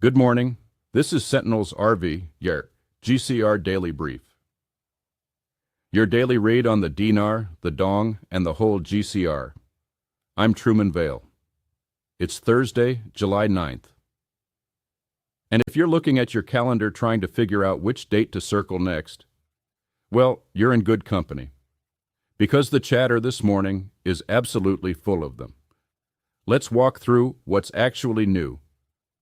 Good morning. This is Sentinel's your GCR Daily Brief. Your daily read on the dinar, the dong, and the whole GCR. I'm Truman Vale. It's Thursday, July 9th. And if you're looking at your calendar trying to figure out which date to circle next, well, you're in good company. Because the chatter this morning is absolutely full of them. Let's walk through what's actually new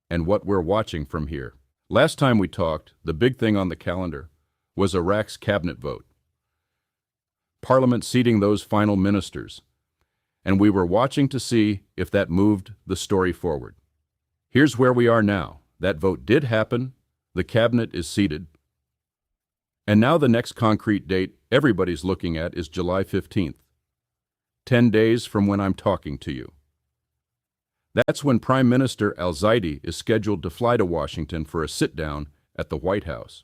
and what we're watching from here. Last time we talked, the big thing on the calendar was Iraq's cabinet vote. Parliament seating those final ministers, and we were watching to see if that moved the story forward. Here's where we are now. That vote did happen, the cabinet is seated, and now the next concrete date everybody's looking at is July 15th, 10 days from when I'm talking to you. That's when Prime Minister al-Zaidi is scheduled to fly to Washington for a sit-down at the White House.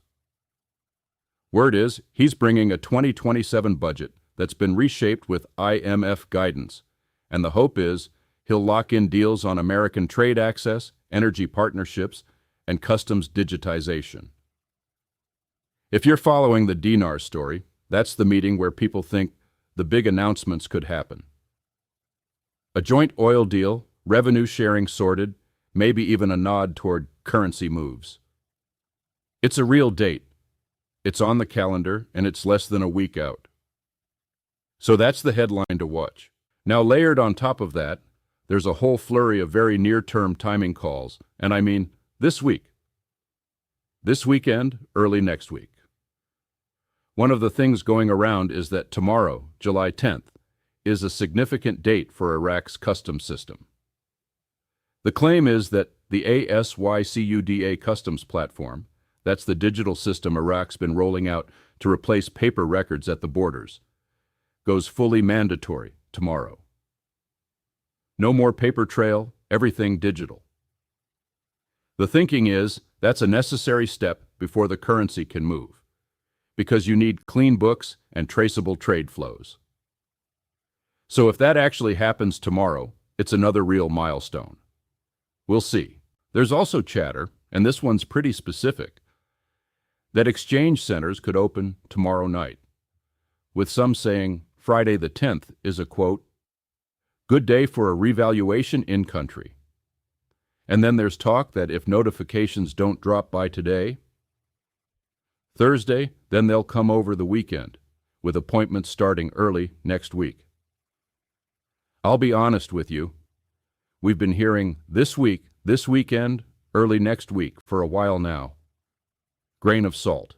Word is he's bringing a 2027 budget that's been reshaped with IMF guidance, and the hope is he'll lock in deals on American trade access, energy partnerships, and customs digitization. If you're following the dinar story, that's the meeting where people think the big announcements could happen. A joint oil deal, revenue sharing sorted, maybe even a nod toward currency moves. It's a real date. It's on the calendar, and it's less than a week out. So that's the headline to watch. Now, layered on top of that, there's a whole flurry of very near-term timing calls, and I mean this week. This weekend, early next week. One of the things going around is that tomorrow, July 10th, is a significant date for Iraq's customs system. The claim is that the ASYCUDA customs platform, that's the digital system Iraq's been rolling out to replace paper records at the borders, goes fully mandatory tomorrow. No more paper trail, everything digital. The thinking is that's a necessary step before the currency can move, because you need clean books and traceable trade flows. So if that actually happens tomorrow, it's another real milestone. We'll see. There's also chatter, and this one's pretty specific, that exchange centers could open tomorrow night, with some saying Friday the 10th is a, quote, good day for a revaluation in country. And then there's talk that if notifications don't drop by today, Thursday, then they'll come over the weekend, with appointments starting early next week. I'll be honest with you. We've been hearing this week, this weekend, early next week for a while now. Grain of salt.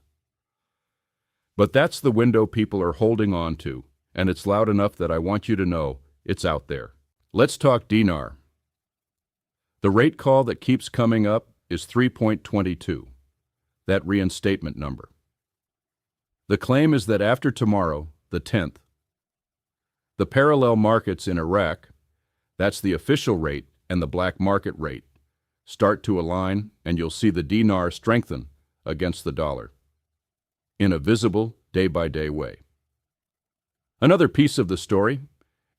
But that's the window people are holding on to, and it's loud enough that I want you to know it's out there. Let's talk dinar. The rate call that keeps coming up is 3.22, that reinstatement number. The claim is that after tomorrow, the 10th, the parallel markets in Iraq, that's the official rate and the black market rate, start to align, and you'll see the dinar strengthen against the dollar in a visible, day-by-day way. Another piece of the story,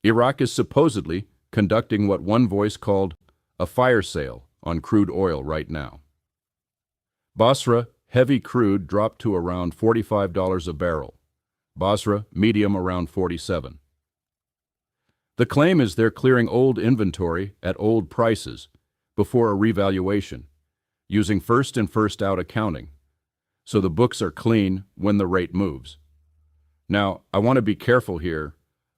Iraq is supposedly conducting what one voice called a fire sale on crude oil right now. Basra, heavy crude dropped to around $45 a barrel. Basra, medium, around $47. The claim is they're clearing old inventory at old prices before a revaluation, using first in first out accounting, so the books are clean when the rate moves. Now, I want to be careful here.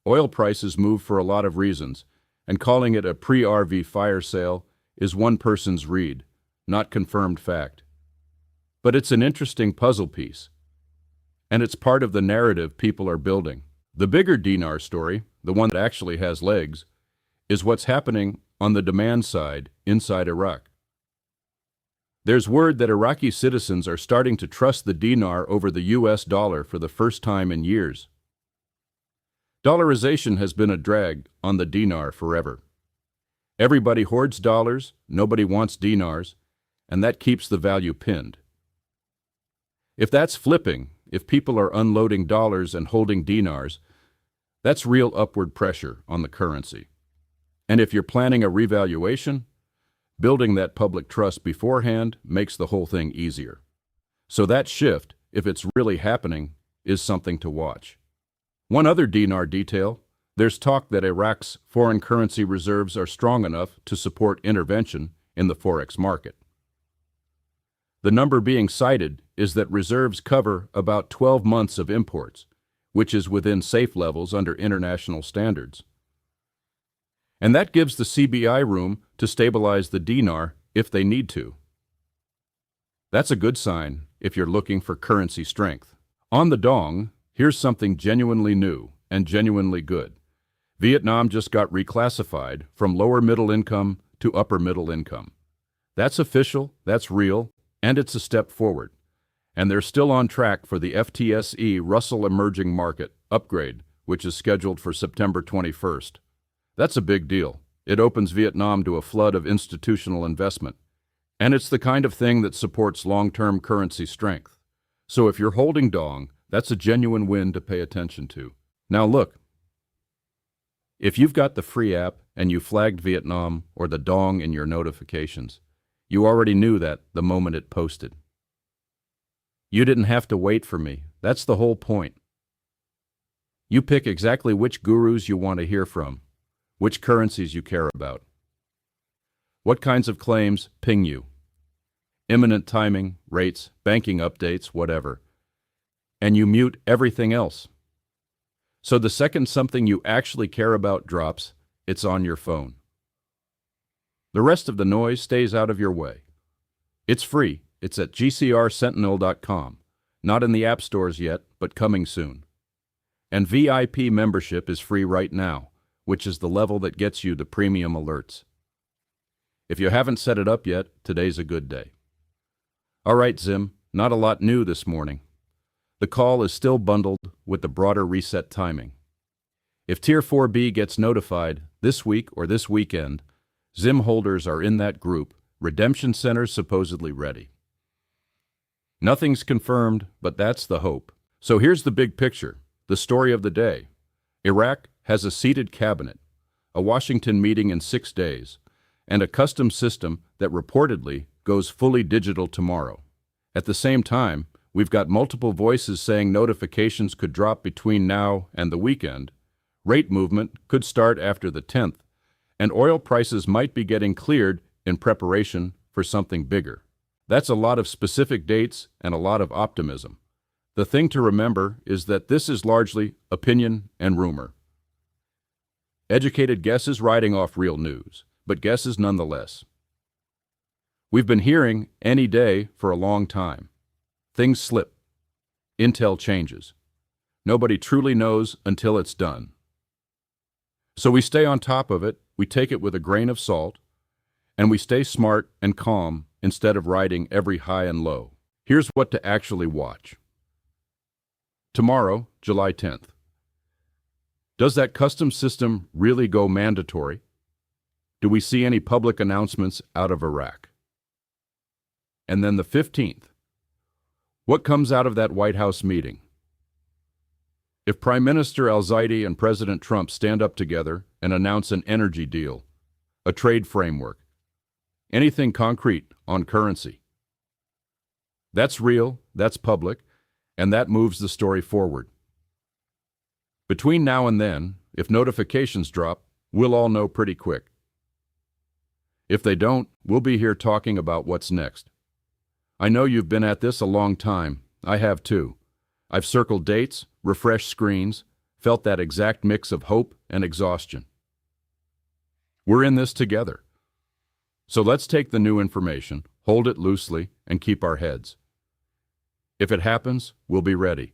Oil prices move for a lot of reasons, and calling it a pre-RV fire sale is one person's read, not confirmed fact. But it's an interesting puzzle piece, and it's part of the narrative people are building. The bigger dinar story, the one that actually has legs, is what's happening on the demand side inside Iraq. There's word that Iraqi citizens are starting to trust the dinar over the US dollar for the first time in years. Dollarization has been a drag on the dinar forever. Everybody hoards dollars, nobody wants dinars, and that keeps the value pinned. If that's flipping, if people are unloading dollars and holding dinars, that's real upward pressure on the currency. And if you're planning a revaluation, Building that public trust beforehand makes the whole thing easier. So that shift, if it's really happening, is something to watch. One other dinar detail: there's talk that Iraq's foreign currency reserves are strong enough to support intervention in the forex market. The number being cited is that reserves cover about 12 months of imports, which is within safe levels under international standards. And that gives the CBI room to stabilize the dinar if they need to. That's a good sign if you're looking for currency strength. On the dong, here's something genuinely new and genuinely good. Vietnam just got reclassified from lower middle income to upper middle income. That's official, that's real, and it's a step forward. And they're still on track for the FTSE Russell Emerging Market upgrade, which is scheduled for September 21st. That's a big deal. It opens Vietnam to a flood of institutional investment. And it's the kind of thing that supports long-term currency strength. So if you're holding dong, that's a genuine win to pay attention to. Now look, if you've got the free app and you flagged Vietnam or the dong in your notifications, you already knew that the moment it posted. You didn't have to wait for me. That's the whole point. You pick exactly which gurus you want to hear from, which currencies you care about, what kinds of claims ping you, imminent timing, rates, banking updates, whatever, and you mute everything else. So the second something you actually care about drops, it's on your phone. The rest of the noise stays out of your way. It's free. It's at GCRSentinel.com. Not in the app stores yet, but coming soon. And VIP membership is free right now, which is the level that gets you the premium alerts. If you haven't set it up yet, today's a good day. All right, Zim, not a lot new this morning. The call is still bundled with the broader reset timing. If Tier 4B gets notified this week or this weekend, Zim holders are in that group, redemption centers supposedly ready. Nothing's confirmed, but that's the hope. So here's the big picture, the story of the day. Iraq has a seated cabinet, a Washington meeting in 6 days, and a custom system that reportedly goes fully digital tomorrow. At the same time, we've got multiple voices saying notifications could drop between now and the weekend, rate movement could start after the 10th, and oil prices might be getting cleared in preparation for something bigger. That's a lot of specific dates and a lot of optimism. The thing to remember is that this is largely opinion and rumor. Educated guesses riding off real news, but guesses nonetheless. We've been hearing any day for a long time. Things slip. Intel changes. Nobody truly knows until it's done. So we stay on top of it, we take it with a grain of salt, and we stay smart and calm instead of riding every high and low. Here's what to actually watch. Tomorrow, July 10th. Does that custom system really go mandatory? Do we see any public announcements out of Iraq? And then the 15th. What comes out of that White House meeting? If Prime Minister al-Zaidi and President Trump stand up together and announce an energy deal, a trade framework, anything concrete on currency, that's real, that's public, and that moves the story forward. Between now and then, if notifications drop, we'll all know pretty quick. If they don't, we'll be here talking about what's next. I know you've been at this a long time. I have too. I've circled dates, refreshed screens, felt that exact mix of hope and exhaustion. We're in this together. So let's take the new information, hold it loosely, and keep our heads. If it happens, we'll be ready.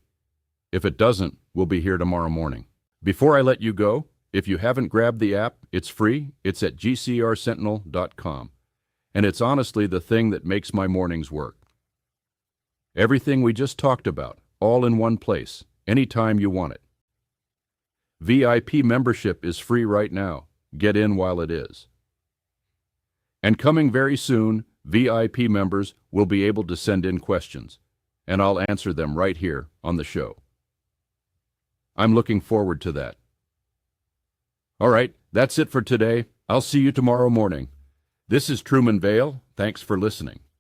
If it doesn't, we'll be here tomorrow morning. Before I let you go, if you haven't grabbed the app, it's free. It's at GCRSentinel.com. And it's honestly the thing that makes my mornings work. Everything we just talked about, all in one place, anytime you want it. VIP membership is free right now. Get in while it is. And coming very soon, VIP members will be able to send in questions, and I'll answer them right here on the show. I'm looking forward to that. All right, that's it for today. I'll see you tomorrow morning. This is Truman Vale. Thanks for listening.